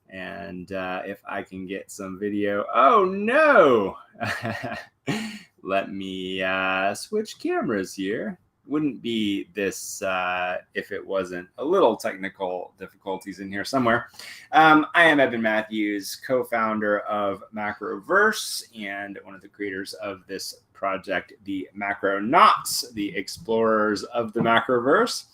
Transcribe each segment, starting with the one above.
And if I can get some video. Oh, no. Let me switch cameras here. Wouldn't be this if it wasn't a little technical difficulties in here somewhere. I am Evan Matthews, co-founder of Macroverse and one of the creators of this project, the Macronauts, the explorers of the Macroverse.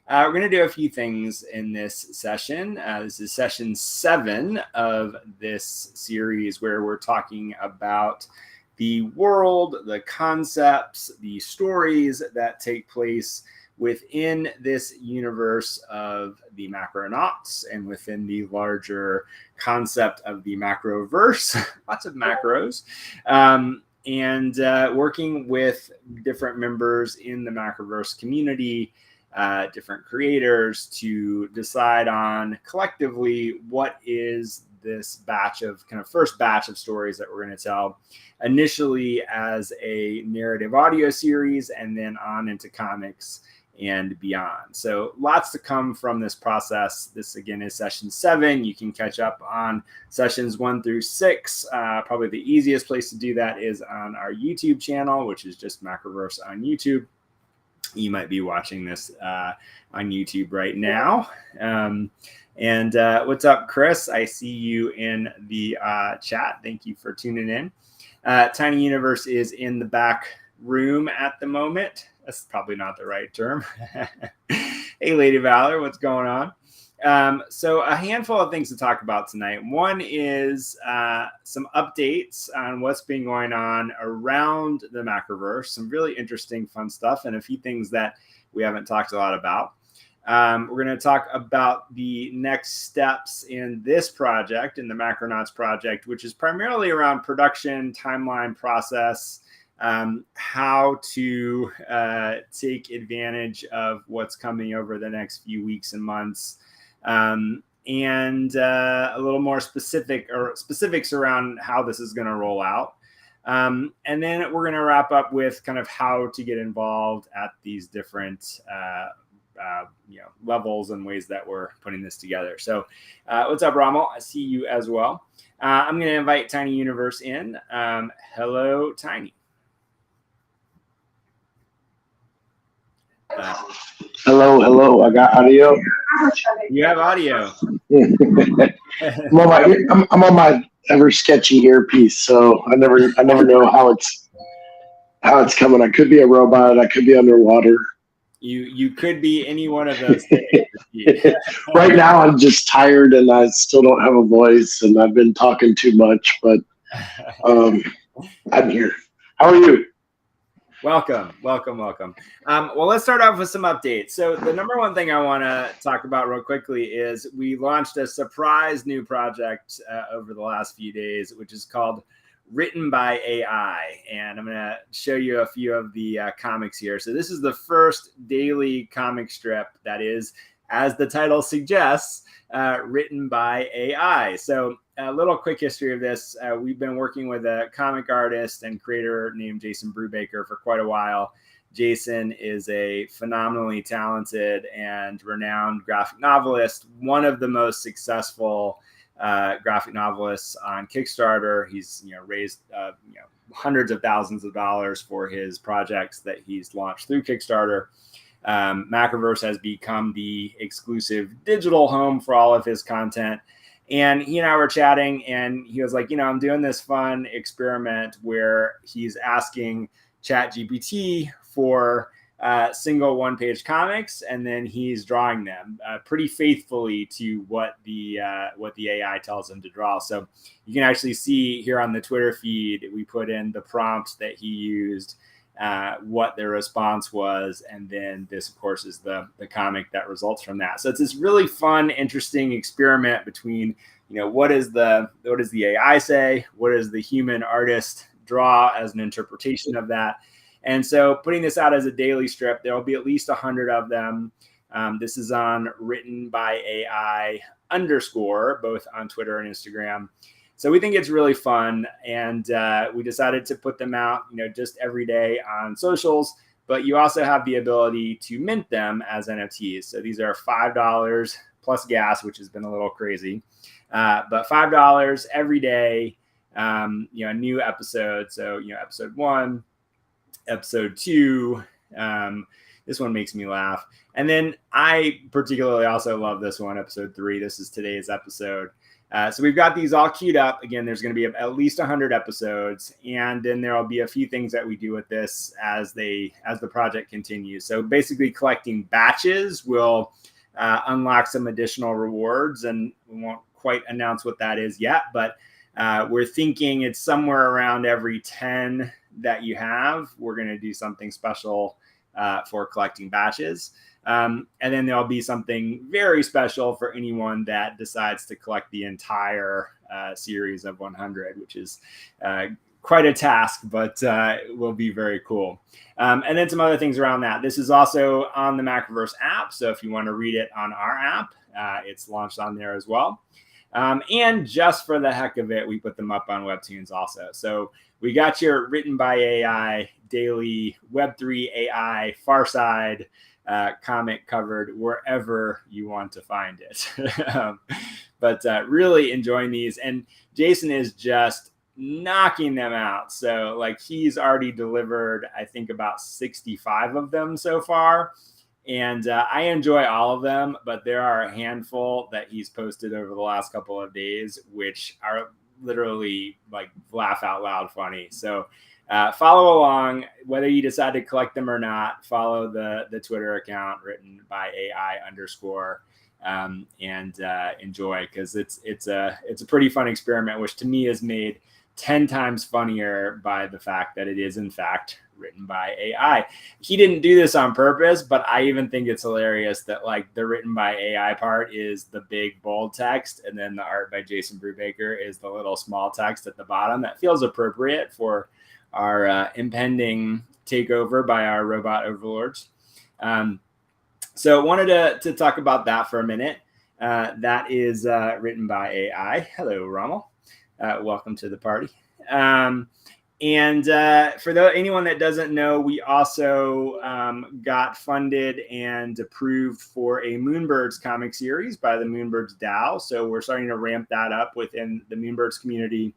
We're going to do a few things in this session. This is session 7 of this series where we're talking about the world, the concepts, the stories that take place within this universe of the Macronauts and within the larger concept of the Macroverse, lots of macros, and working with different members in the Macroverse community, different creators to decide on collectively what is this batch of first batch of stories that we're going to tell initially as a narrative audio series and then on into comics and beyond. So lots to come from this process. This again is session 7. You can catch up on sessions 1 through 6. Probably the easiest place to do that is on our YouTube channel, which is just Macroverse on YouTube. You might be watching this on YouTube right now. And what's up, Chris? I see you in the chat. Thank you for tuning in. Tiny Universe is in the back room at the moment. That's probably not the right term. Hey, Lady Valor, what's going on? So a handful of things to talk about tonight. One is some updates on what's been going on around the Macroverse, some really interesting, fun stuff, and a few things that we haven't talked a lot about. We're going to talk about the next steps in this project, in the Macronauts project, which is primarily around production, timeline, process, how to take advantage of what's coming over the next few weeks and months, and a little more specifics around how this is going to roll out. And then we're going to wrap up with kind of how to get involved at these different levels and ways that we're putting this together. So what's up, Rommel? I see you as well. I'm going to invite Tiny Universe in. Hello, Tiny. Hello. I got audio. You have audio. I'm on my ever sketchy earpiece, so I never know how it's coming. I could be a robot. I could be underwater. You could be any one of those things. Right now, I'm just tired and I still don't have a voice, and I've been talking too much. But I'm here. How are you? Welcome. Well, let's start off with some updates. So the number one thing I want to talk about real quickly is we launched a surprise new project over the last few days, which is called Written by AI. And I'm going to show you a few of the comics here. So this is the first daily comic strip that is, as the title suggests, written by AI. So a little quick history of this. We've been working with a comic artist and creator named Jason Brubaker for quite a while. Jason is a phenomenally talented and renowned graphic novelist, one of the most successful graphic novelists on Kickstarter. He's raised hundreds of thousands of dollars for his projects that he's launched through Kickstarter. Macroverse has become the exclusive digital home for all of his content. And he and I were chatting, and he was like, I'm doing this fun experiment where he's asking ChatGPT for single one-page comics, and then he's drawing them pretty faithfully to what the AI tells him to draw. So you can actually see here on the Twitter feed, we put in the prompt that he used, what their response was, and then this, of course, is the comic that results from that. So it's this really fun, interesting experiment between, what does the AI say, what does the human artist draw as an interpretation of that. And so putting this out as a daily strip, there will be at least 100 of them. This is on Written by AI _ both on Twitter and Instagram. So we think it's really fun, and we decided to put them out, just every day on socials. But you also have the ability to mint them as NFTs. So these are $5 plus gas, which has been a little crazy. But $5 every day, a new episode. So, episode 1, episode 2. This one makes me laugh. And then I particularly also love this one, episode 3. This is today's episode. So we've got these all queued up. Again, there's going to be at least 100 episodes, and then there will be a few things that we do with this as the project continues. So basically, collecting batches will unlock some additional rewards, and we won't quite announce what that is yet, but we're thinking it's somewhere around every 10 that you have. We're going to do something special for collecting batches. And then there'll be something very special for anyone that decides to collect the entire series of 100, which is quite a task, but will be very cool. And then some other things around that. This is also on the Macroverse app. So if you want to read it on our app, it's launched on there as well. And just for the heck of it, we put them up on Webtoons also. So we got your written by AI, daily Web3 AI, Farside comic covered wherever you want to find it. But really enjoying these. And Jason is just knocking them out. So like he's already delivered, I think, about 65 of them so far. And I enjoy all of them, but there are a handful that he's posted over the last couple of days, which are literally like laugh out loud funny. So follow along, whether you decide to collect them or not. Follow the Twitter account written by AI _ and enjoy, because it's a pretty fun experiment, which to me is made 10 times funnier by the fact that it is in fact written by AI. He didn't do this on purpose, but I even think it's hilarious that like the written by AI part is the big bold text, and then the art by Jason Brubaker is the little small text at the bottom. That feels appropriate for our impending takeover by our robot overlords. So wanted to talk about that for a minute. That is written by AI. Hello, Rommel. Welcome to the party. And for anyone that doesn't know, we also got funded and approved for a Moonbirds comic series by the Moonbirds DAO. So we're starting to ramp that up within the Moonbirds community.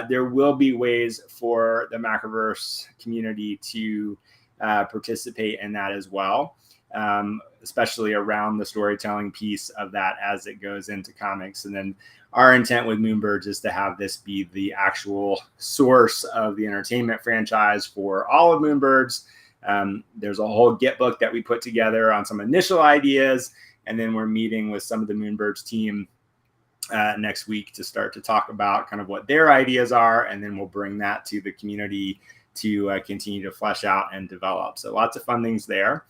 There will be ways for the Macroverse community to participate in that as well, especially around the storytelling piece of that as it goes into comics. And then our intent with Moonbirds is to have this be the actual source of the entertainment franchise for all of Moonbirds. There's a whole Git book that we put together on some initial ideas, and then we're meeting with some of the Moonbirds team next week to start to talk about kind of what their ideas are, and then we'll bring that to the community to continue to flesh out and develop. So lots of fun things there.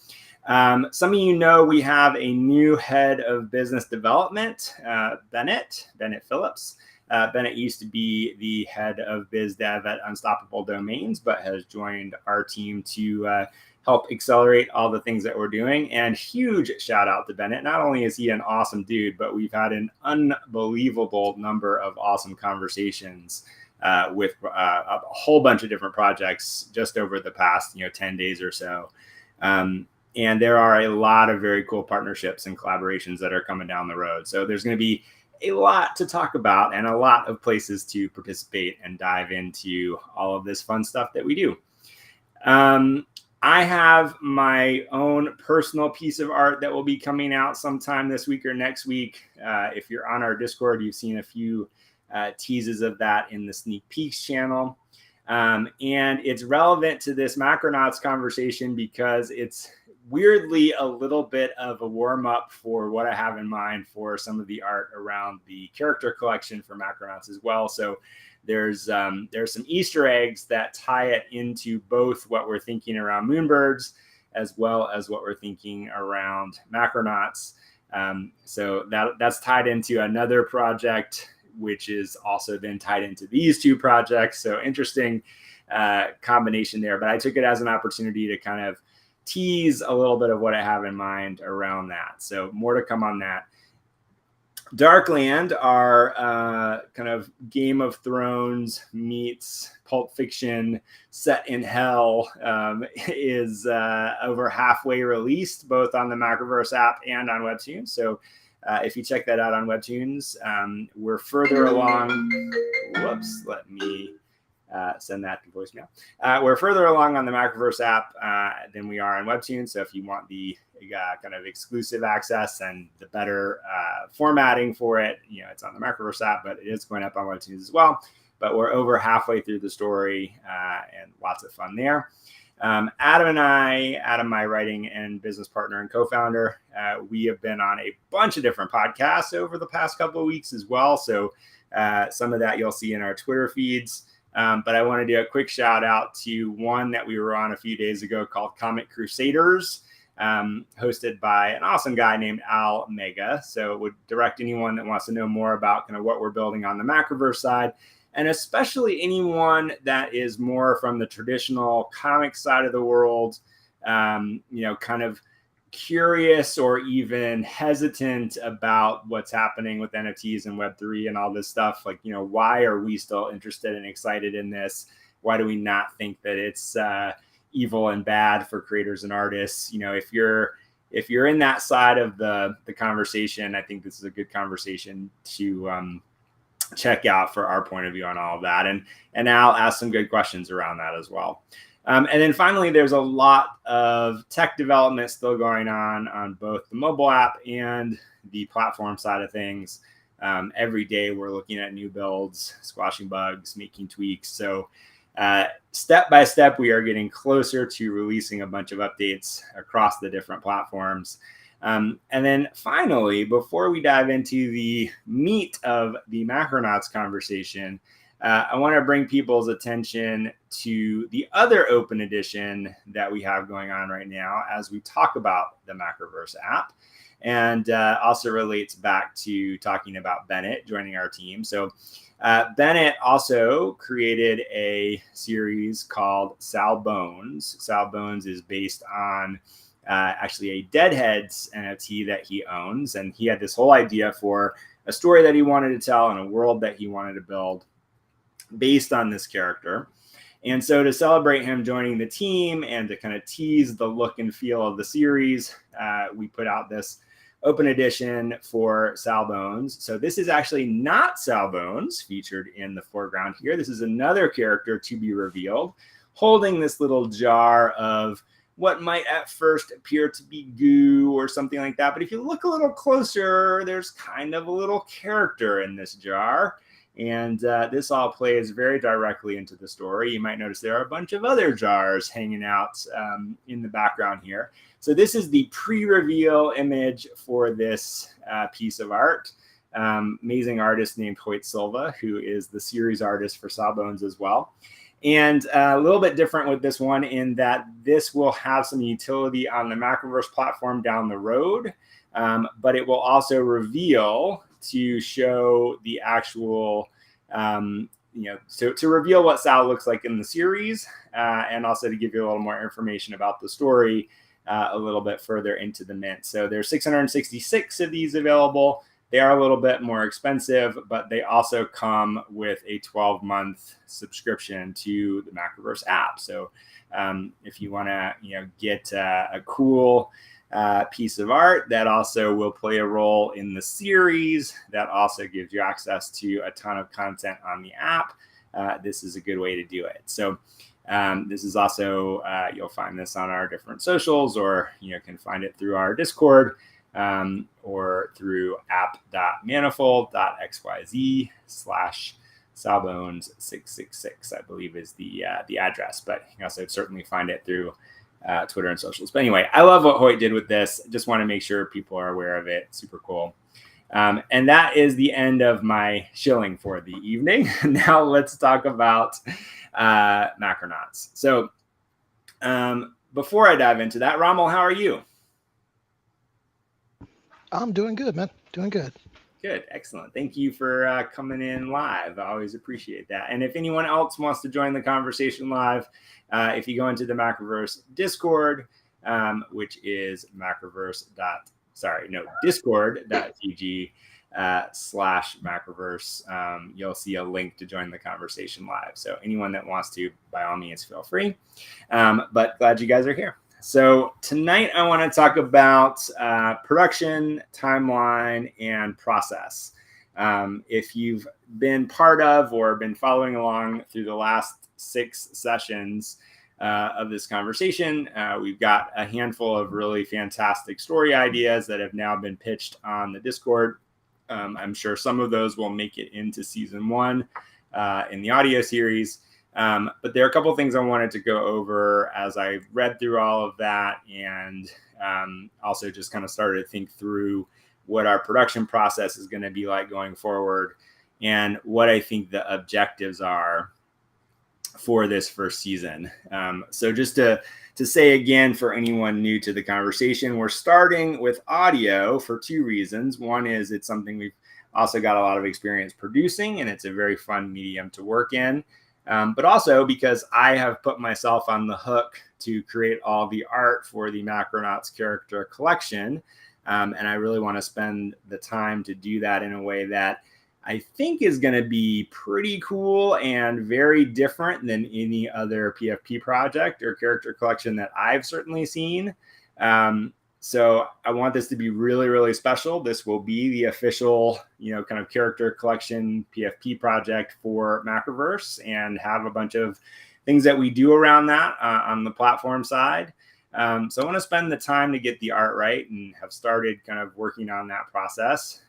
Some of you know we have a new head of business development, Bennett Phillips. Bennett used to be the head of biz dev at Unstoppable Domains, but has joined our team to help accelerate all the things that we're doing. And huge shout out to Bennett. Not only is he an awesome dude, but we've had an unbelievable number of awesome conversations with a whole bunch of different projects just over the past 10 days or so. And there are a lot of very cool partnerships and collaborations that are coming down the road. So there's going to be a lot to talk about and a lot of places to participate and dive into all of this fun stuff that we do. I have my own personal piece of art that will be coming out sometime this week or next week. If you're on our Discord, you've seen a few teases of that in the Sneak Peeks channel. And it's relevant to this Macronauts conversation because it's weirdly a little bit of a warm up for what I have in mind for some of the art around the character collection for Macronauts as well. So there's some Easter eggs that tie it into both what we're thinking around Moonbirds as well as what we're thinking around Macronauts. So that's tied into another project, which is also then tied into these two projects. So interesting combination there. But I took it as an opportunity to kind of tease a little bit of what I have in mind around that. So more to come on that. Darkland, our kind of Game of Thrones meets Pulp Fiction set in hell, is over halfway released, both on the Macroverse app and on Webtoons. So if you check that out on Webtoons. We're further along. Whoops, let me send that to voicemail. We're further along on the Macroverse app than we are on Webtoons. So if you want the kind of exclusive access and the better formatting for it, it's on the Macroverse app, but it is going up on Webtoons as well. But we're over halfway through the story and lots of fun there. Adam, my writing and business partner and co-founder, we have been on a bunch of different podcasts over the past couple of weeks as well. So some of that you'll see in our Twitter feeds. But I want to do a quick shout out to one that we were on a few days ago called Comic Crusaders, hosted by an awesome guy named Al Mega. So it would direct anyone that wants to know more about kind of what we're building on the Macroverse side, and especially anyone that is more from the traditional comic side of the world, kind of curious or even hesitant about what's happening with NFTs and Web3 and all this stuff. Like, why are we still interested and excited in this? Why do we not think that it's evil and bad for creators and artists? If you're in that side of the conversation, I think this is a good conversation to check out for our point of view on all of that. And I'll ask some good questions around that as well. And then finally, there's a lot of tech development still going on both the mobile app and the platform side of things. Every day we're looking at new builds, squashing bugs, making tweaks. So step by step, we are getting closer to releasing a bunch of updates across the different platforms. And then finally, before we dive into the meat of the Macronauts conversation, I want to bring people's attention to the other open edition that we have going on right now as we talk about the Macroverse app, and also relates back to talking about Bennett joining our team. So Bennett also created a series called Sal Bones. Sal Bones is based on actually a Deadheads NFT that he owns, and he had this whole idea for a story that he wanted to tell and a world that he wanted to build based on this character. And so to celebrate him joining the team and to kind of tease the look and feel of the series, we put out this open edition for Sal Bones. So this is actually not Sal Bones featured in the foreground here. This is another character to be revealed, holding this little jar of what might at first appear to be goo or something like that. But if you look a little closer, there's kind of a little character in this jar. And this all plays very directly into the story. You might notice there are a bunch of other jars hanging out in the background here. So this is the pre-reveal image for this piece of art. Amazing artist named Hoyt Silva, who is the series artist for Sal Bones as well. And a little bit different with this one in that this will have some utility on the Macroverse platform down the road, but it will also reveal to show the actual, to reveal what Sal looks like in the series, and also to give you a little more information about the story a little bit further into the mint. So there's 666 of these available. They are a little bit more expensive, but they also come with a 12-month subscription to the Macroverse app. So if you want to, get a cool piece of art that also will play a role in the series, that also gives you access to a ton of content on the app, this is a good way to do it. So this is also, you'll find this on our different socials, or can find it through our Discord, or through app.manifold.xyz/Salbones666, I believe is the address. But you can also certainly find it through Twitter and socials. But anyway, I love what Hoyt did with this. Just want to make sure people are aware of it. Super cool. And that is the end of my shilling for the evening. Now let's talk about Macronauts. So before I dive into that, Rommel, how are you? I'm doing good, man. Doing good. Good. Excellent. Thank you for coming in live. I always appreciate that. And if anyone else wants to join the conversation live, if you go into the Macroverse Discord, which is discord.gg/Macroverse, you'll see a link to join the conversation live. So anyone that wants to, by all means, feel free. But glad you guys are here. So tonight I want to talk about production, timeline, and process. If you've been part of or been following along through the last 6 sessions of this conversation, we've got a handful of really fantastic story ideas that have now been pitched on the Discord. I'm sure some of those will make it into season 1 in the audio series. But there are a couple of things I wanted to go over as I read through all of that, and also just kind of started to think through what our production process is going to be like going forward and what I think the objectives are for this first season. So just to say again, for anyone new to the conversation, we're starting with audio for 2 reasons. One is it's something we've also got a lot of experience producing, and it's a very fun medium to work in. But also because I have put myself on the hook to create all the art for the Macronauts character collection. And I really want to spend the time to do that in a way that I think is going to be pretty cool and very different than any other PFP project or character collection that I've certainly seen. So I want this to be really, really special. This will be the official, kind of character collection PFP project for Macroverse, and have a bunch of things that we do around that on the platform side. So I want to spend the time to get the art right and have started kind of working on that process.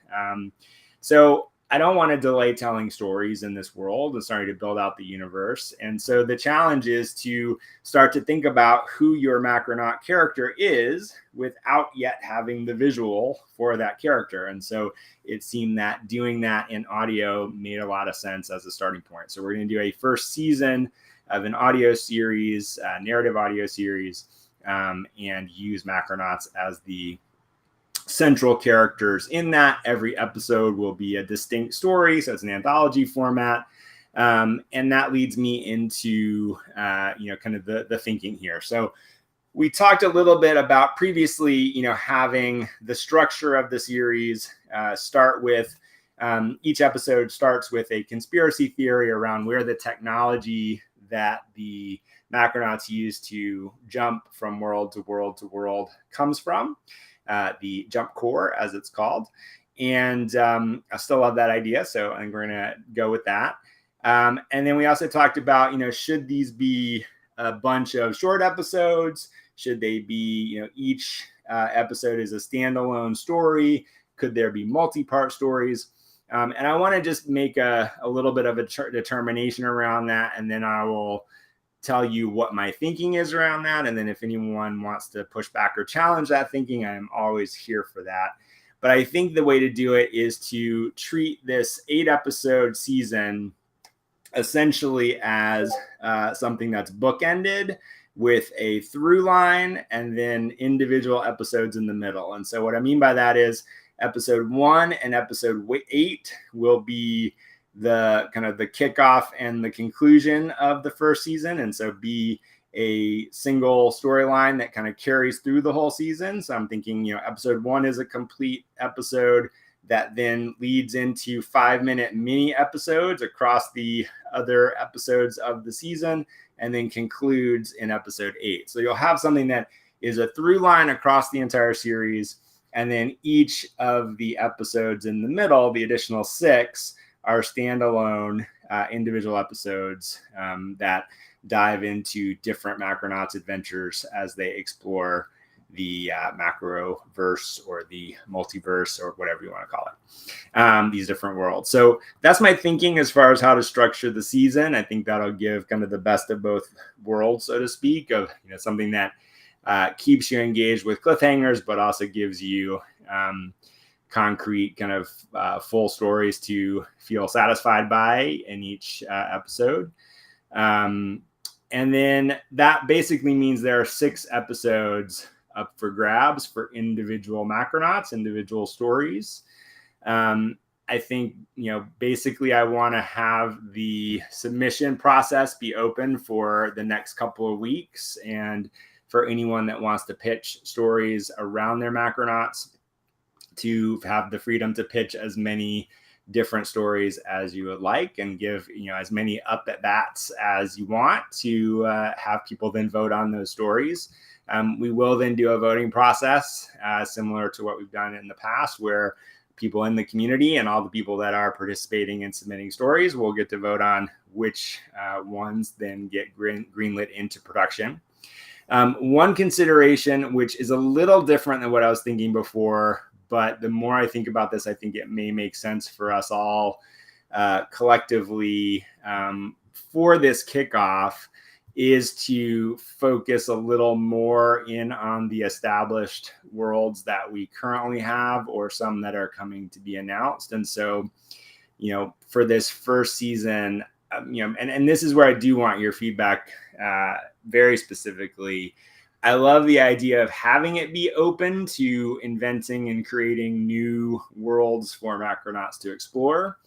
So I don't want to delay telling stories in this world and starting to build out the universe. And so the challenge is to start to think about who your Macronaut character is without yet having the visual for that character. And so it seemed that doing that in audio made a lot of sense as a starting point. So we're going to do a first season of an audio series, narrative audio series, and use Macronauts as the central characters in that. Every episode will be a distinct story, so it's an anthology format, and that leads me into kind of the thinking here. So we talked a little bit about previously, having the structure of the series start with each episode starts with a conspiracy theory around where the technology that the Macronauts use to jump from world to world to world comes from. The jump core, as it's called. And I still love that idea, so I think we're going to go with that. And then we also talked about, should these be a bunch of short episodes? Should they be, each episode is a standalone story? Could there be multi-part stories? And I want to just make a little bit of a determination around that, and then I will tell you what my thinking is around that. And then if anyone wants to push back or challenge that thinking, I am always here for that. But I think the way to do it is to treat this 8-episode season essentially as something that's bookended with a through line and then individual episodes in the middle. And so what I mean by that is episode 1 and episode 8 will be the kind of the kickoff and the conclusion of the first season, and so be a single storyline that kind of carries through the whole season. So I'm thinking, episode 1 is a complete episode that then leads into 5-minute mini episodes across the other episodes of the season, and then concludes in episode 8. So you'll have something that is a through line across the entire series, and then each of the episodes in the middle, the additional 6, are standalone individual episodes that dive into different Macronauts adventures as they explore the Macroverse or the multiverse or whatever you want to call it, these different worlds. So that's my thinking as far as how to structure the season. I think that'll give kind of the best of both worlds, so to speak, of something that keeps you engaged with cliffhangers, but also gives you concrete kind of full stories to feel satisfied by in each episode. And then that basically means there are 6 episodes up for grabs for individual Macronauts, individual stories. I think, basically I want to have the submission process be open for the next couple of weeks. And for anyone that wants to pitch stories around their Macronauts, to have the freedom to pitch as many different stories as you would like, and give as many up at bats as you want to have people then vote on those stories. We will then do a voting process similar to what we've done in the past, where people in the community and all the people that are participating in submitting stories will get to vote on which ones then get greenlit into production. One consideration, which is a little different than what I was thinking before, but the more I think about this, I think it may make sense for us all collectively for this kickoff, is to focus a little more in on the established worlds that we currently have, or some that are coming to be announced. And so, for this first season, and this is where I do want your feedback very specifically. I love the idea of having it be open to inventing and creating new worlds for Macronauts to explore.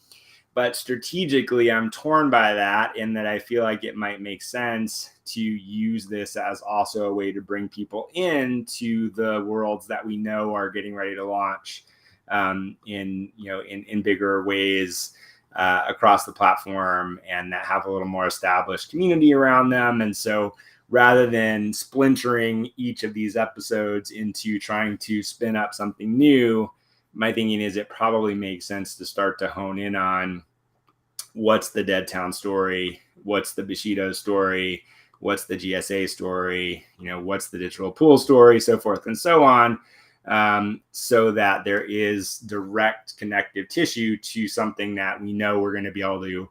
But strategically, I'm torn by that, in that I feel like it might make sense to use this as also a way to bring people into the worlds that we know are getting ready to launch in bigger ways across the platform, and that have a little more established community around them. And so, rather than splintering each of these episodes into trying to spin up something new, my thinking is it probably makes sense to start to hone in on what's the Dead Town story, what's the Bushido story, what's the GSA story, what's the digital pool story, so forth and so on, so that there is direct connective tissue to something that we know we're going to be able to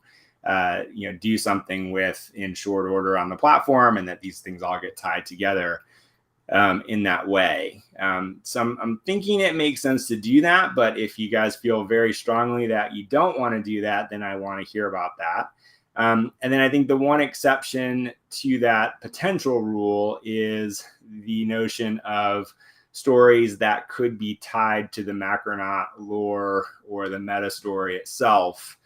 do something with in short order on the platform, and that these things all get tied together in that way. So I'm thinking it makes sense to do that, but if you guys feel very strongly that you don't want to do that, then I want to hear about that. And then I think the one exception to that potential rule is the notion of stories that could be tied to the Macronaut lore or the meta story itself.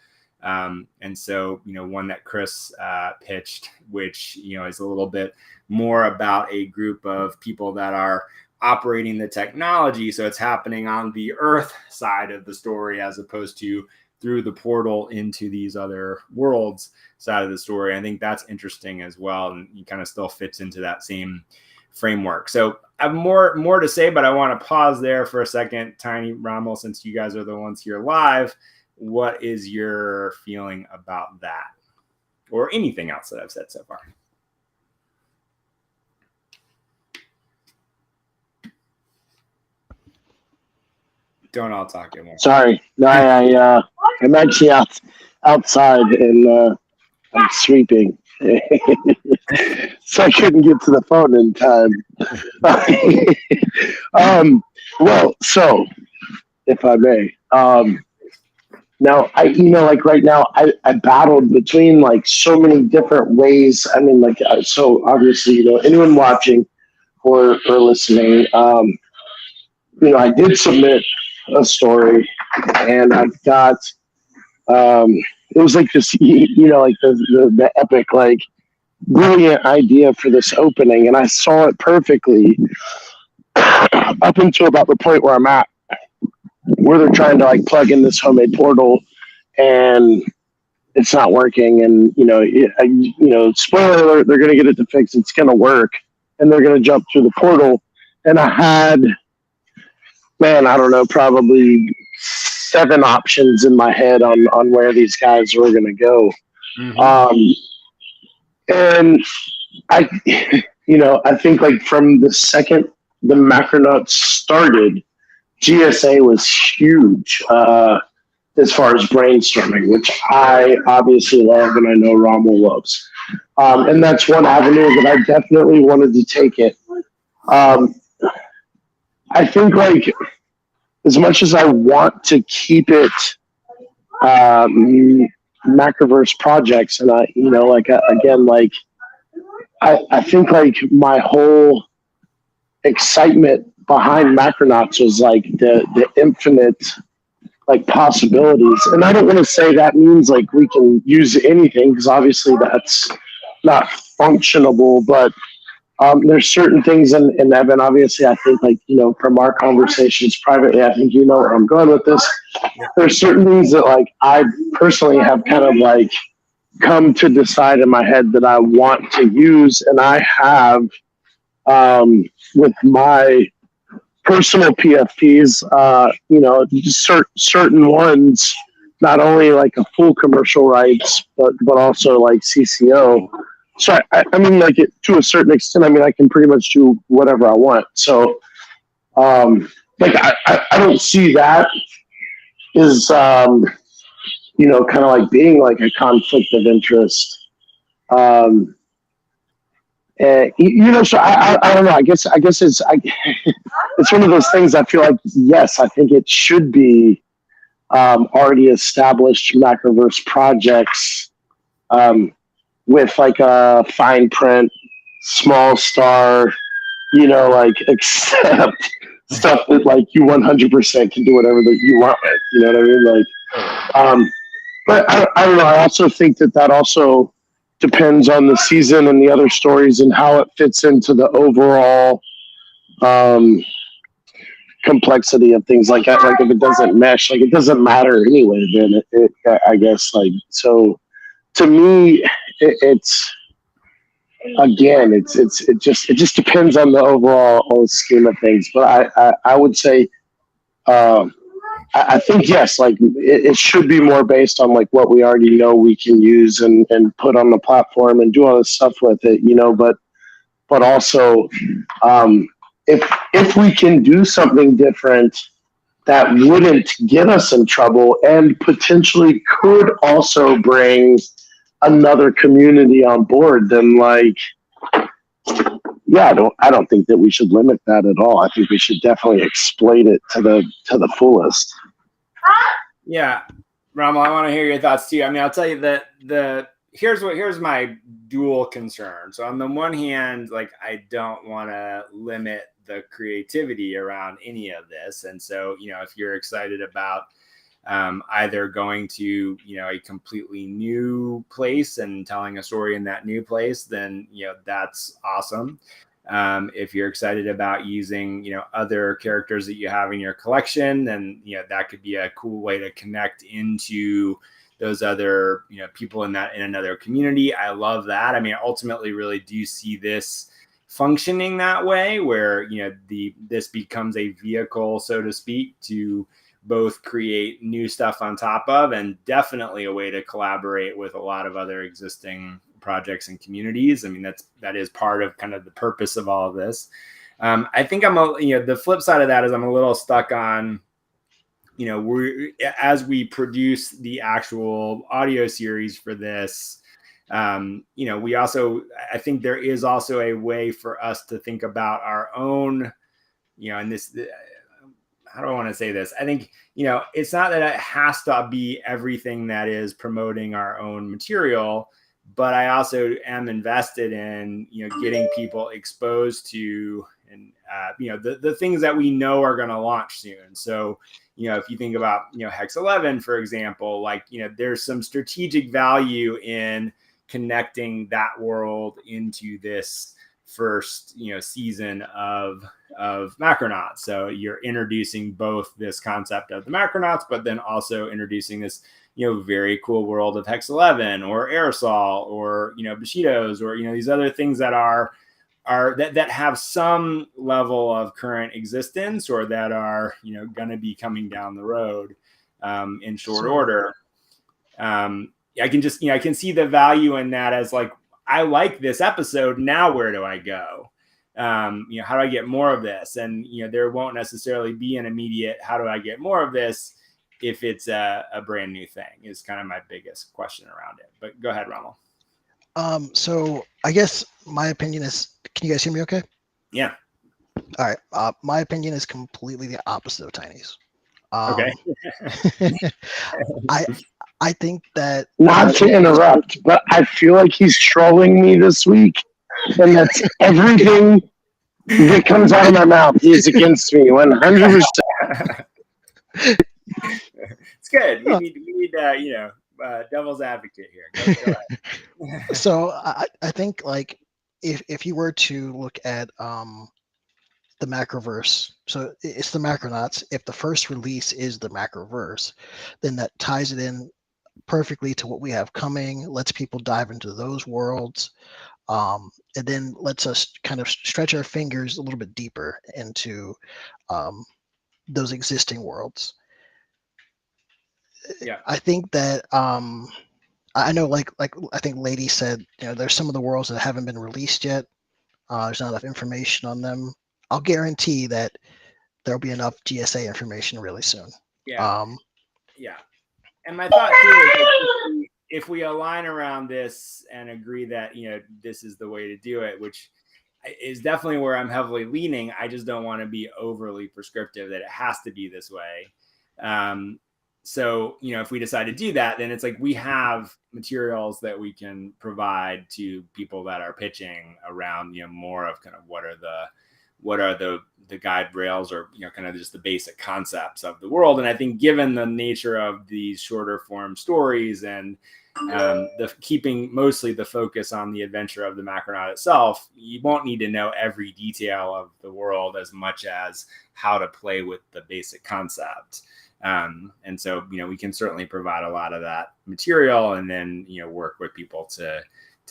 And so, one that Chris pitched, which, is a little bit more about a group of people that are operating the technology. So it's happening on the Earth side of the story, as opposed to through the portal into these other worlds side of the story. I think that's interesting as well. And he kind of still fits into that same framework. So I have more to say, but I want to pause there for a second. Tiny, Rommel, since you guys are the ones here live, what is your feeling about that, or anything else that I've said so far? Don't all talk at once. Sorry, no, I'm actually outside and I'm sweeping, so I couldn't get to the phone in time. Well, so if I may, now like right now, I battled between like so many different ways. I mean, like, so obviously, anyone watching or listening, I did submit a story, and I've got, it was like this, like the epic, like, brilliant idea for this opening, and I saw it perfectly up until about the point where I'm at, where they're trying to like plug in this homemade portal, and it's not working. And spoiler alert, they're going to get it to fix. It's going to work, and they're going to jump through the portal. And I had, I don't know, probably 7 options in my head on where these guys were going to go. Mm-hmm. And I think like from the second the Macronauts started, GSA was huge as far as brainstorming, which I obviously love, and I know Rommel loves. And that's one avenue that I definitely wanted to take it. I think, like, as much as I want to keep it Macroverse projects, and I think like my whole excitement behind Macronauts was like the infinite like possibilities. And I don't want to say that means like we can use anything, because obviously that's not functionable, but There's certain things in Evan, obviously, I think, like, from our conversations privately, I think where I'm going with this. There's certain things that, like, I personally have kind of, like, come to decide in my head that I want to use, and I have, with my personal PFPs, just certain ones, not only like a full commercial rights, but also like CCO. So I mean, like, to a certain extent, I mean, I can pretty much do whatever I want. So, like, I don't see that as, kind of like being like a conflict of interest. And, so I don't know. I guess it's it's one of those things. I feel like, yes, I think it should be already established Macroverse projects, with like a fine print, small star, like, accept stuff that, like, you 100% can do whatever that you want with. You know what I mean? Like, but I don't know. I also think that also depends on the season and the other stories and how it fits into the overall complexity of things like that. Like, if it doesn't mesh, like, it doesn't matter anyway, then I guess, like, so to me, it's, again, it just depends on the overall scheme of things. But I would say, I think, yes, like, it should be more based on, like, what we already know we can use and put on the platform and do all this stuff with it, but also, if we can do something different that wouldn't get us in trouble and potentially could also bring another community on board, then, like, yeah, I don't think that we should limit that at all. I think we should definitely exploit it to the fullest. Yeah, Rommel, I want to hear your thoughts too. I mean, I'll tell you that here's my dual concern. So on the one hand, like, I don't want to limit the creativity around any of this, and so if you're excited about either going to a completely new place and telling a story in that new place, then that's awesome. If you're excited about using other characters that you have in your collection, then that could be a cool way to connect into those other people in another community. I love that. I mean, I ultimately really do see this functioning that way, where this becomes a vehicle, so to speak, to both create new stuff on top of, and definitely a way to collaborate with a lot of other existing projects and communities. I mean, that is part of kind of the purpose of all of this. I think the flip side of that is I'm a little stuck on, as we produce the actual audio series for this, we also, I think there is also a way for us to think about our own, and this, how do I want to say this? I think, it's not that it has to be everything that is promoting our own material, but I also am invested in, getting people exposed to, and, the things that we know are going to launch soon. So, if you think about, Hex 11, for example, like, there's some strategic value in connecting that world into this first, season of Macronauts. So you're introducing both this concept of the Macronauts, but then also introducing this, very cool world of Hex 11 or Aerosol or, Bushido's or, these other things that are that have some level of current existence, or that are, going to be coming down the road in short order. I can just, I can see the value in that as, like, I like this episode. Now, where do I go? How do I get more of this? And, there won't necessarily be an immediate, how do I get more of this, if it's a brand new thing, is kind of my biggest question around it. But go ahead, Rommel. So I guess my opinion is, can you guys hear me okay? Yeah. All right. My opinion is completely the opposite of Tiny's. Okay. I think that, not to interrupt, but I feel like he's trolling me this week, and that's everything that comes out of my mouth is against me 100%. It's good. We need devil's advocate here. Go ahead. So I think, like, if you were to look at the Macroverse, so it's the Macronauts. If the first release is the Macroverse, then that ties it in perfectly to what we have coming, lets people dive into those worlds, and then lets us kind of stretch our fingers a little bit deeper into those existing worlds. Yeah. I think that I know, like I think Lady said, there's some of the worlds that haven't been released yet. There's not enough information on them. I'll guarantee that there'll be enough GSA information really soon. Yeah. Yeah. And my thought too is like, if we align around this and agree that, this is the way to do it, which is definitely where I'm heavily leaning. I just don't want to be overly prescriptive that it has to be this way. So, if we decide to do that, then it's like we have materials that we can provide to people that are pitching around, more of kind of what are the guide rails, or, kind of just the basic concepts of the world. And I think given the nature of these shorter form stories and the keeping mostly the focus on the adventure of the Macronaut itself, you won't need to know every detail of the world as much as how to play with the basic concept. And so, we can certainly provide a lot of that material, and then, work with people to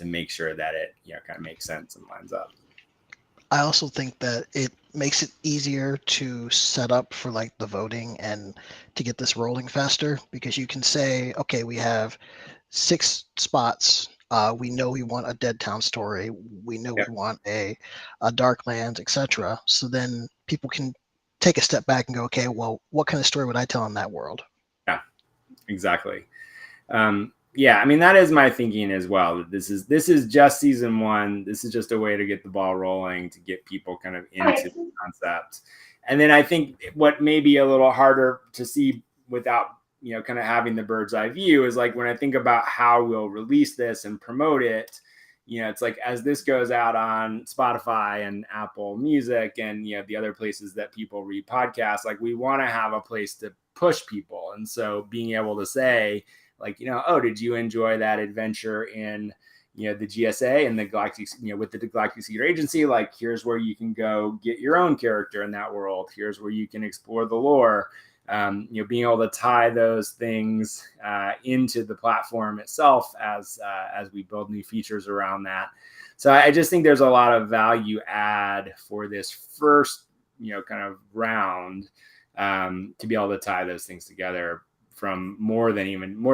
make sure that it, kind of makes sense and lines up. I also think that it makes it easier to set up for like the voting and to get this rolling faster, because you can say, okay, we have 6 spots. We know we want a Dead Town story. We know we want a Darklands, etc. So then people can take a step back and go, okay, well, what kind of story would I tell in that world? Yeah, exactly. Yeah, I mean, that is my thinking as well. This is just season 1. This is just a way to get the ball rolling, to get people kind of into the concept. And then I think what may be a little harder to see without, kind of having the bird's eye view is like when I think about how we'll release this and promote it, it's like as this goes out on Spotify and Apple Music and, the other places that people read podcasts, like we want to have a place to push people. And so being able to say, like, oh, did you enjoy that adventure in, the GSA and the Galactic, with the Galactic Secret Agency? Like, here's where you can go get your own character in that world. Here's where you can explore the lore. Being able to tie those things into the platform itself as we build new features around that. So I just think there's a lot of value add for this first, kind of round to be able to tie those things together from more than even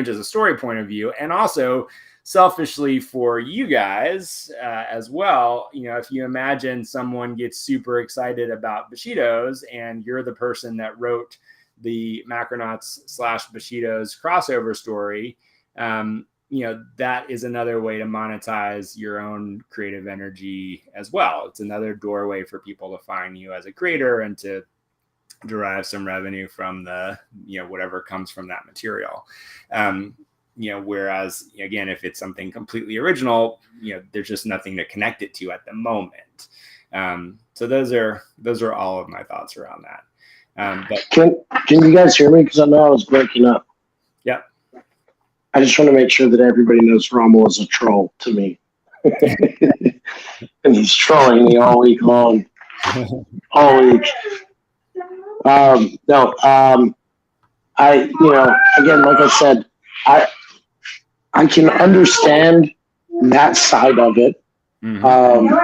just a story point of view, and also selfishly for you guys as well. If you imagine someone gets super excited about Bushidos and you're the person that wrote the Macronauts / Bushidos crossover story, that is another way to monetize your own creative energy as well. It's another doorway for people to find you as a creator and to derive some revenue from the, whatever comes from that material. Whereas again, if it's something completely original, there's just nothing to connect it to at the moment. So those are all of my thoughts around that. But can you guys hear me? Because I know I was breaking up. Yeah. I just want to make sure that everybody knows Rommel is a troll to me. And he's trolling me all week long. All week. No, I, again, like I said, I can understand that side of it. Mm-hmm.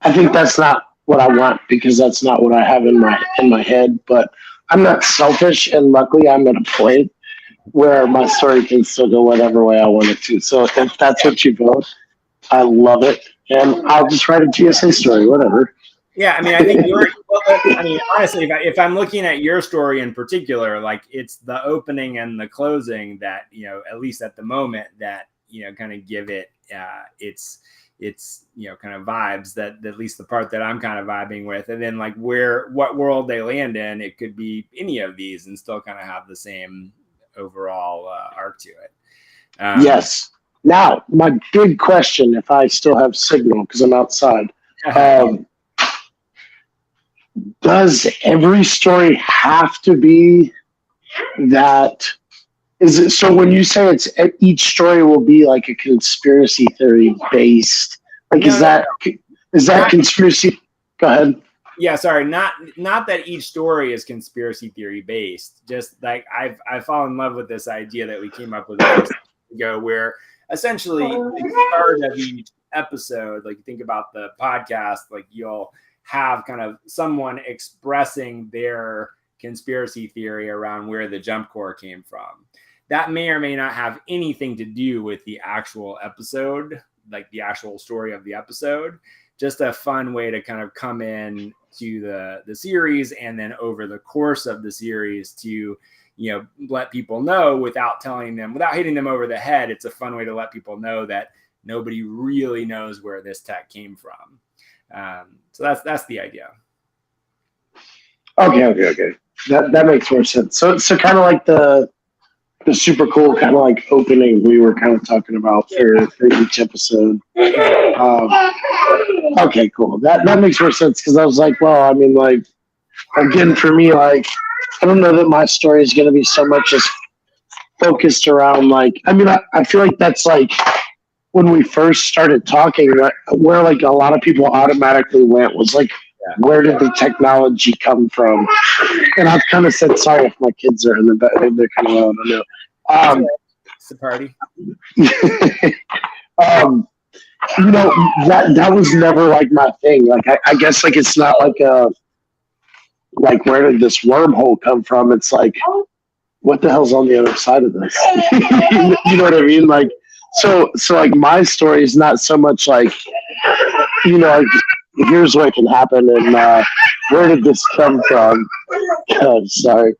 I think that's not what I want, because that's not what I have in my head, but I'm not selfish, and luckily I'm at a point where my story can still go whatever way I want it to. So if that's what you vote, I love it. And I'll just write a GSA story, whatever. Yeah, I mean, I think honestly, if I'm looking at your story in particular, like it's the opening and the closing that, at least at the moment, that, kind of give it its kind of vibes, that at least the part that I'm kind of vibing with. And then like what world they land in, it could be any of these and still kind of have the same overall arc to it. Yes. Now, my big question, if I still have signal, because I'm outside, does every story have to be that? Is it so when you say it's each story will be like a conspiracy theory based Like, No, is that not, conspiracy? Go ahead. yeah, sorry, not that each story is conspiracy theory based. Just like I've fallen in love with this idea that we came up with a few seconds ago, where essentially the start of each episode, like you think about the podcast, like you'll have kind of someone expressing their conspiracy theory around where the jump core came from. That may or may not have anything to do with the actual episode, like the actual story of the episode. Just a fun way to kind of come in to the series, and then over the course of the series to, let people know without hitting them over the head. It's a fun way to let people know that nobody really knows where this tech came from. So that's the idea. Okay. That makes more sense. So kind of like the super cool kind of like opening we were kind of talking about for each episode. Okay, cool. That makes more sense, because I was like, well, I mean, like, again, for me, like, I don't know that my story is going to be so much as focused around, like, I mean, I feel like that's like when we first started talking, where like a lot of people automatically went was like, where did the technology come from? And I've kind of said, sorry if my kids are in the bed, they're kind of loud, I know. It's a party. That was never like my thing. Like, I guess like it's not like where did this wormhole come from? It's like, what the hell's on the other side of this? You know what I mean? Like, so like my story is not so much like, like, here's what can happen, and where did this come from? I'm sorry,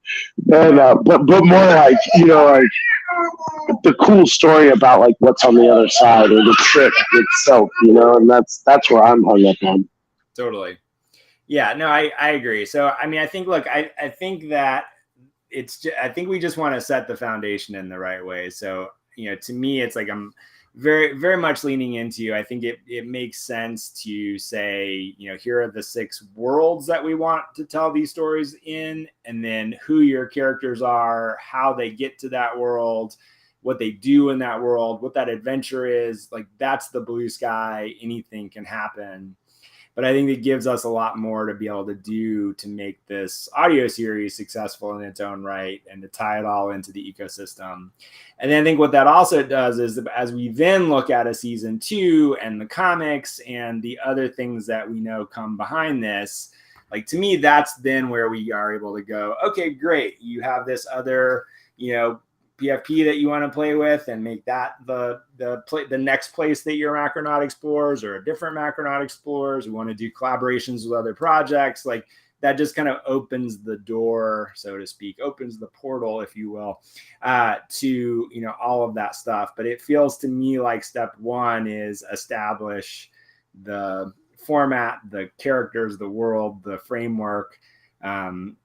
and but more like, like the cool story about like what's on the other side, or the trip itself, and that's where I'm hung up on. Totally. Yeah, no, I agree. So, I mean, I think, look, I think that I think we just want to set the foundation in the right way. So, to me, it's like I'm very, very much leaning into, I think it makes sense to say, here are the 6 worlds that we want to tell these stories in, and then who your characters are, how they get to that world, what they do in that world, what that adventure is. Like, that's the blue sky. Anything can happen. But I think it gives us a lot more to be able to do to make this audio series successful in its own right, and to tie it all into the ecosystem. And then I think what that also does is, as we then look at a season 2 and the comics and the other things that we know come behind this, like, to me, that's then where we are able to go, okay, great. You have this other, PFP that you want to play with, and make that the next place that your Macronaut explores, or a different Macronaut explores. We want to do collaborations with other projects. Like, that just kind of opens the door, so to speak, opens the portal, if you will, to, all of that stuff. But it feels to me like step 1 is establish the format, the characters, the world, the framework, and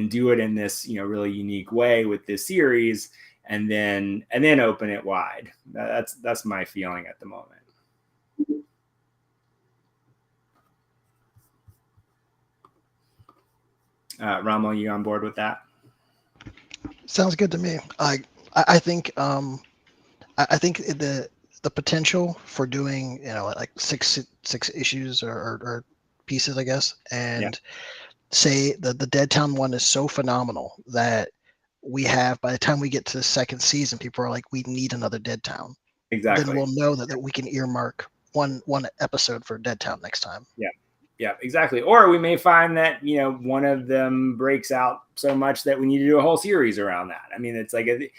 do it in this, really unique way with this series. And then open it wide. That's my feeling at the moment. Rommel, you on board with that? Sounds good to me. I think I think the potential for doing, like six issues or pieces, I guess, and say the Dead Town one is so phenomenal that we have, by the time we get to the 2nd season, people are like, we need another Dead Town. Exactly. Then we'll know that we can earmark one episode for Dead Town next time. Yeah, exactly. Or we may find that, one of them breaks out so much that we need to do a whole series around that. I mean, it's like it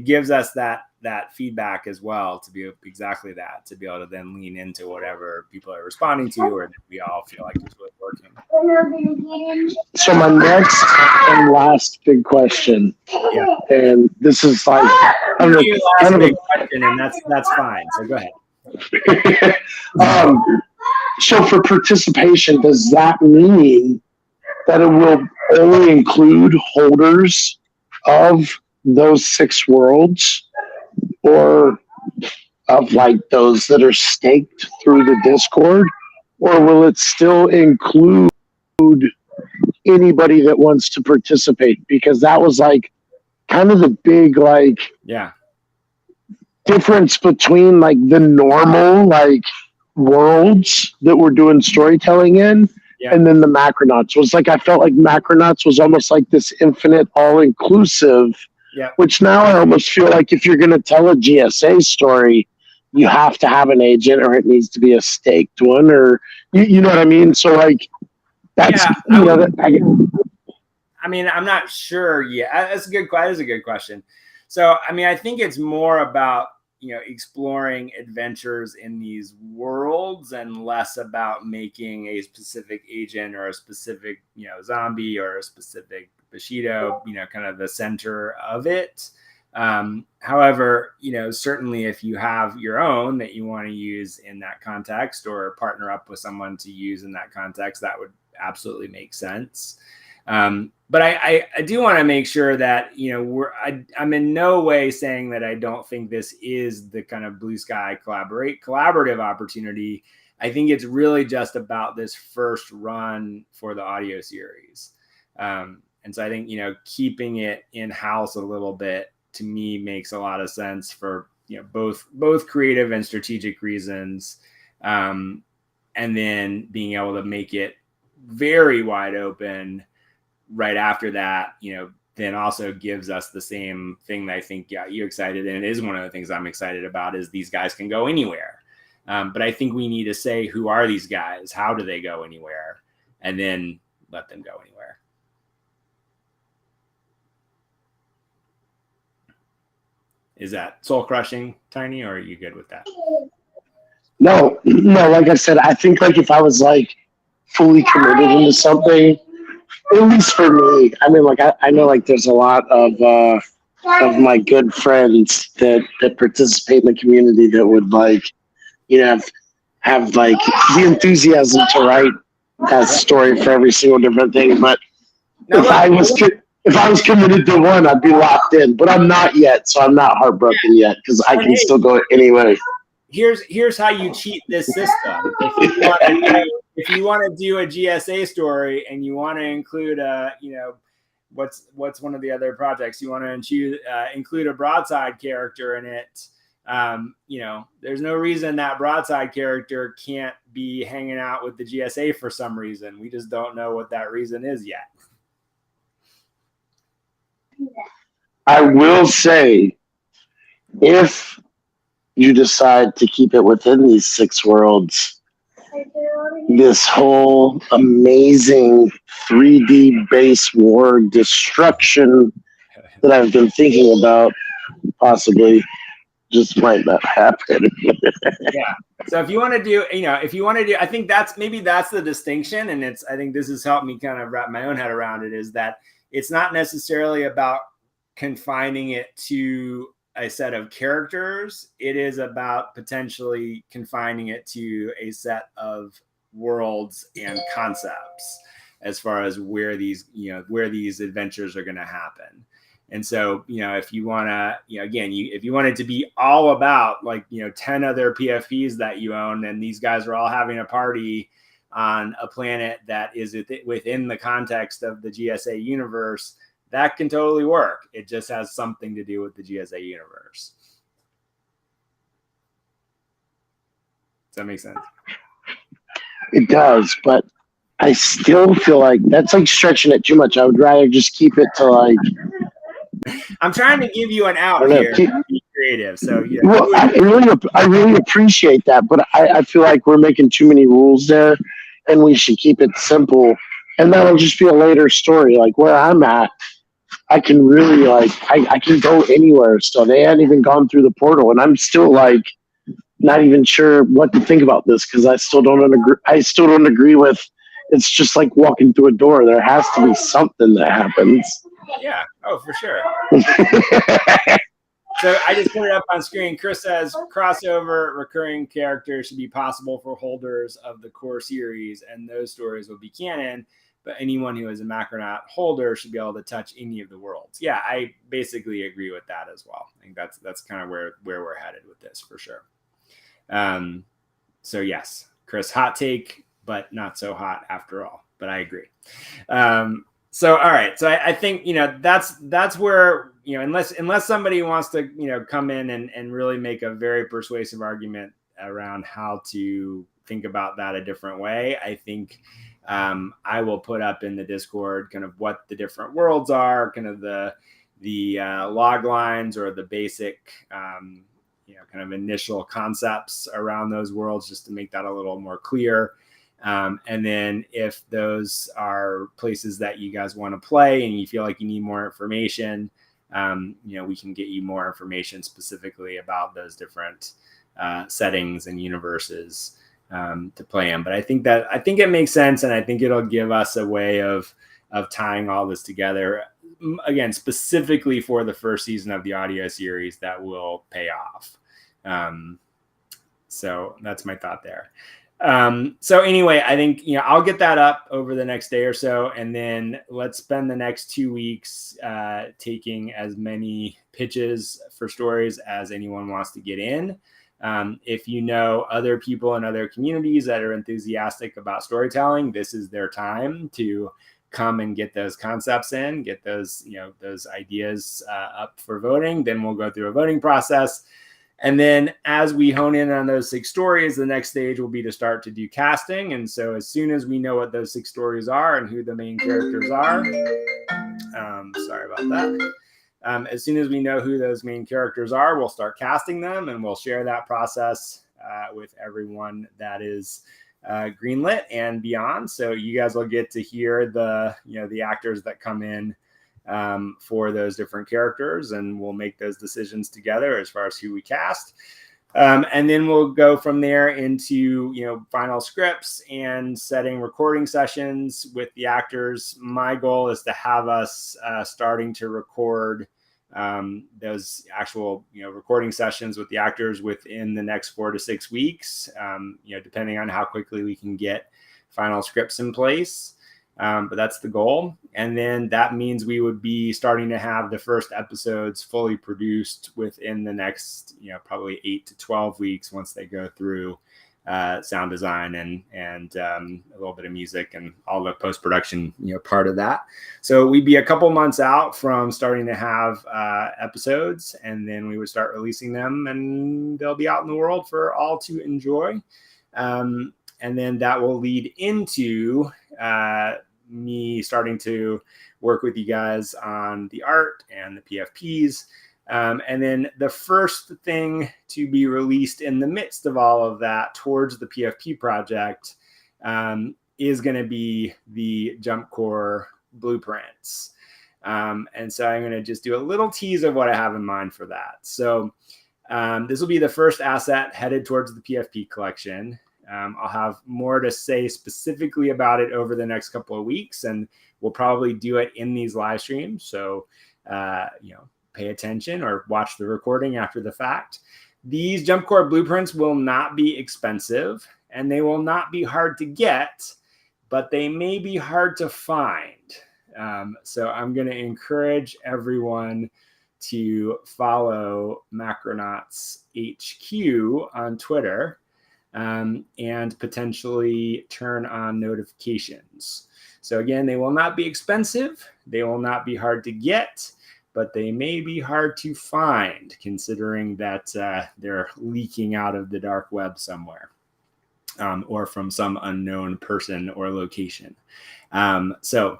gives us that feedback as well, to be exactly that, to be able to then lean into whatever people are responding to, or that we all feel like it's really working. So my next and last big question, and this is like, big question, and that's fine. So go ahead. So for participation, does that mean that it will only include holders of those 6 worlds, or of like those that are staked through the Discord, or will it still include anybody that wants to participate? Because that was like kind of the big difference between like the normal, like, worlds that we're doing storytelling in. Yeah. And then the Macronauts was like, I felt like Macronauts was almost like this infinite, all inclusive, Yeah. which now I almost feel like if you're going to tell a GSA story, you have to have an agent or it needs to be a staked one, or you know what I mean? So like, that's, I mean, I'm not sure yet. That's a good question. That is a good question. So, I mean, I think it's more about, exploring adventures in these worlds and less about making a specific agent or a specific, zombie or a specific Bushido, kind of the center of it. However, certainly if you have your own that you want to use in that context or partner up with someone to use in that context, that would absolutely make sense. But I do want to make sure that, I'm in no way saying that I don't think this is the kind of blue sky collaborative opportunity. I think it's really just about this first run for the audio series. And so I think, keeping it in-house a little bit to me makes a lot of sense for, both creative and strategic reasons. And then being able to make it very wide open right after that, then also gives us the same thing that I think got you excited. And it is one of the things I'm excited about is these guys can go anywhere. But I think we need to say, who are these guys? How do they go anywhere? And then let them go anywhere. Is that soul crushing, Tiny, or are you good with that? No, like I said, I think like if I was like fully committed into something, at least for me, I mean, like I know like there's a lot of my good friends that participate in the community that would like, have like the enthusiasm to write that story for every single different thing. But if I was committed to one, I'd be locked in. But I'm not yet, so I'm not heartbroken yet because I can still go anyway. Here's how you cheat this system. If you want to do a GSA story and you want to include what's one of the other projects, you want to include a broadside character in it. There's no reason that broadside character can't be hanging out with the GSA for some reason. We just don't know what that reason is yet. I will say, if you decide to keep it within these 6 worlds, this whole amazing 3D base war destruction that I've been thinking about possibly just might not happen. Yeah. So if you want to do, I think that's the distinction. And I think this has helped me kind of wrap my own head around it, is that it's not necessarily about confining it to a set of characters. It is about potentially confining it to a set of worlds and concepts as far as where these adventures are going to happen. And so, if you want to, if you want it to be all about 10 other PFPs that you own, and these guys are all having a party on a planet that is within the context of the GSA universe, that can totally work. It just has something to do with the GSA universe. Does that make sense? It does, but I still feel like that's like stretching it too much. I would rather just keep it to like. I'm trying to give you an out here. Be creative. So yeah. Well, I really appreciate that, but I feel like we're making too many rules there, and we should keep it simple. And that'll just be a later story. Like where I'm at, I can really I can go anywhere still. They hadn't even gone through the portal, and I'm still like not even sure what to think about this because I still don't agree with. It's just like walking through a door. There has to be something that happens. Yeah. Oh, for sure. So I just put it up on screen. Chris says crossover recurring characters should be possible for holders of the core series, and those stories will be canon. But anyone who is a Macronaut holder should be able to touch any of the worlds. Yeah, I basically agree with that as well. I think that's kind of where we're headed with this for sure. So yes, Chris, hot take, but not so hot after all. But I agree. So all right, so I think that's where unless somebody wants to come in and really make a very persuasive argument around how to think about that a different way. I think I will put up in the Discord kind of what the different worlds are, kind of the log lines or the basic kind of initial concepts around those worlds, just to make that a little more clear. And then if those are places that you guys want to play and you feel like you need more information, we can get you more information specifically about those different settings and universes to play in. But I think it makes sense, and I think it'll give us a way of tying all this together, again, specifically for the first season of the audio series, that will pay off. So that's my thought there. So anyway, I think, I'll get that up over the next day or so, and then let's spend the next 2 weeks taking as many pitches for stories as anyone wants to get in. If you know other people in other communities that are enthusiastic about storytelling, this is their time to come and get those concepts in, get those ideas up for voting. Then we'll go through a voting process. And then as we hone in on those 6 stories, the next stage will be to start to do casting. And so as soon as we know what those 6 stories are and who the main characters are, sorry about that. As soon as we know who those main characters are, we'll start casting them, and we'll share that process with everyone that is greenlit and beyond. So you guys will get to hear the actors that come in for those different characters, and we'll make those decisions together as far as who we cast. And then we'll go from there into, final scripts and setting recording sessions with the actors. My goal is to have us starting to record those actual, recording sessions with the actors within the next 4 to 6 weeks, depending on how quickly we can get final scripts in place. But that's the goal. And then that means we would be starting to have the first episodes fully produced within the next, probably 8 to 12 weeks, once they go through sound design and a little bit of music and all the post-production, part of that. So we'd be a couple months out from starting to have episodes, and then we would start releasing them, and they'll be out in the world for all to enjoy. And then that will lead into me starting to work with you guys on the art and the PFPs. And then the first thing to be released in the midst of all of that towards the PFP project is going to be the Jump Core blueprints. And so I'm going to just do a little tease of what I have in mind for that. So this will be the first asset headed towards the PFP collection. I'll have more to say specifically about it over the next couple of weeks, and we'll probably do it in these live streams. So, pay attention or watch the recording after the fact. These Jump Core blueprints will not be expensive, and they will not be hard to get, but they may be hard to find. So I'm going to encourage everyone to follow Macronauts HQ on Twitter. And potentially turn on notifications. So again, they will not be expensive. They will not be hard to get, but they may be hard to find, considering that they're leaking out of the dark web somewhere, or from some unknown person or location. So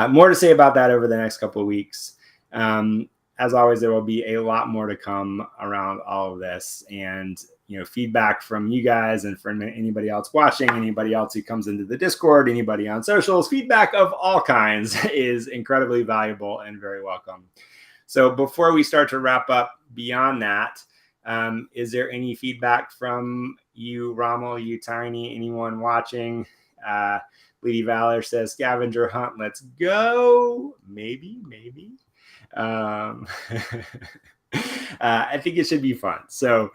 more to say about that over the next couple of weeks. As always, there will be a lot more to come around all of this, and feedback from you guys and from anybody else watching, anybody else who comes into the Discord, anybody on socials, feedback of all kinds is incredibly valuable and very welcome. So before we start to wrap up beyond that, is there any feedback from you, Rommel, you, Tiny, anyone watching? Lady Valor says, scavenger hunt, let's go. Maybe. I think it should be fun. So,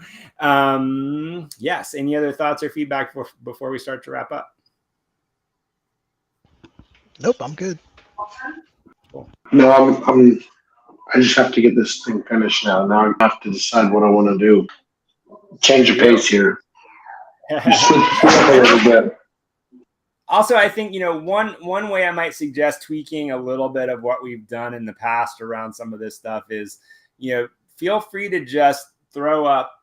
yes. Any other thoughts or feedback before we start to wrap up? Nope, I'm good. Cool. No, I just have to get this thing finished now. Now I have to decide what I want to do. Change of pace here. Just switch up a little bit. Also, I think, one way I might suggest tweaking a little bit of what we've done in the past around some of this stuff is, feel free to just throw up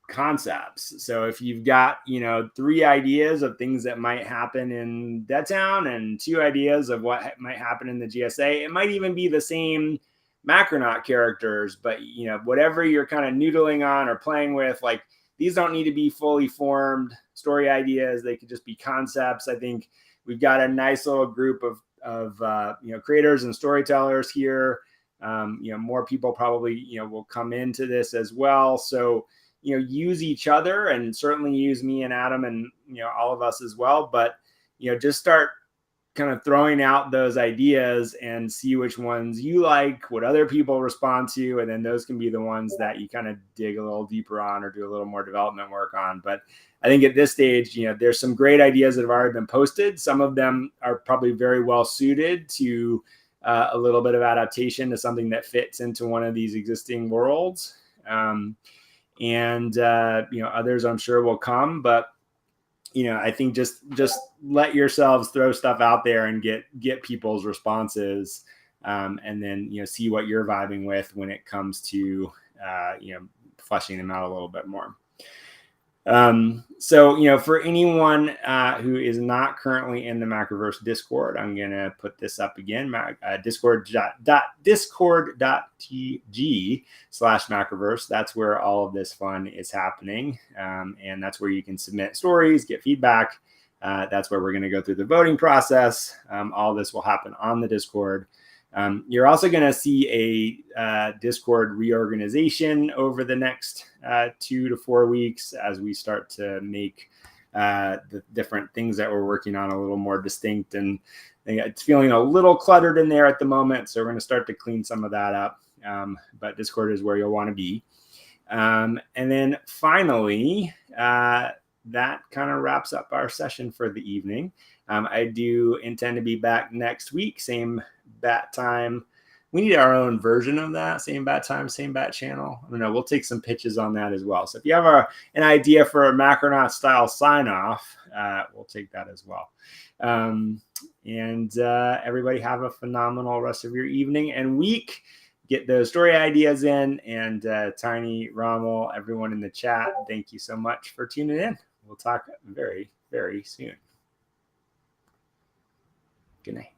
concepts. So if you've got, 3 ideas of things that might happen in Dead Town and 2 ideas of what might happen in the GSA, it might even be the same Macronaut characters, but whatever you're kind of noodling on or playing with, like, these don't need to be fully formed story ideas. They could just be concepts. I think we've got a nice little group of creators and storytellers here. More people probably will come into this as well. So use each other, and certainly use me and Adam and all of us as well. But just start kind of throwing out those ideas and see which ones you like, what other people respond to, and then those can be the ones that you kind of dig a little deeper on or do a little more development work on. But I think at this stage, there's some great ideas that have already been posted. Some of them are probably very well suited to a little bit of adaptation to something that fits into one of these existing worlds. And others I'm sure will come, but I think just let yourselves throw stuff out there and get people's responses, and then see what you're vibing with when it comes to fleshing them out a little bit more. So for anyone who is not currently in the Macroverse Discord, I'm gonna put this up again. discord.tg/Macroverse. That's where all of this fun is happening, and that's where you can submit stories, get feedback. That's where we're gonna go through the voting process. All this will happen on the Discord. You're also going to see a Discord reorganization over the next 2 to 4 weeks as we start to make the different things that we're working on a little more distinct. And it's feeling a little cluttered in there at the moment, so we're going to start to clean some of that up. But Discord is where you'll want to be. And then finally, that kind of wraps up our session for the evening. I do intend to be back next week, same bat time. We need our own version of that, same bat time, same bat channel. I don't know. We'll take some pitches on that as well. So if you have an idea for a Macronaut style sign off, we'll take that as well. And everybody have a phenomenal rest of your evening and week. Get those story ideas in, and Tiny, Rommel, everyone in the chat, thank you so much for tuning in. We'll talk very, very soon. Good night.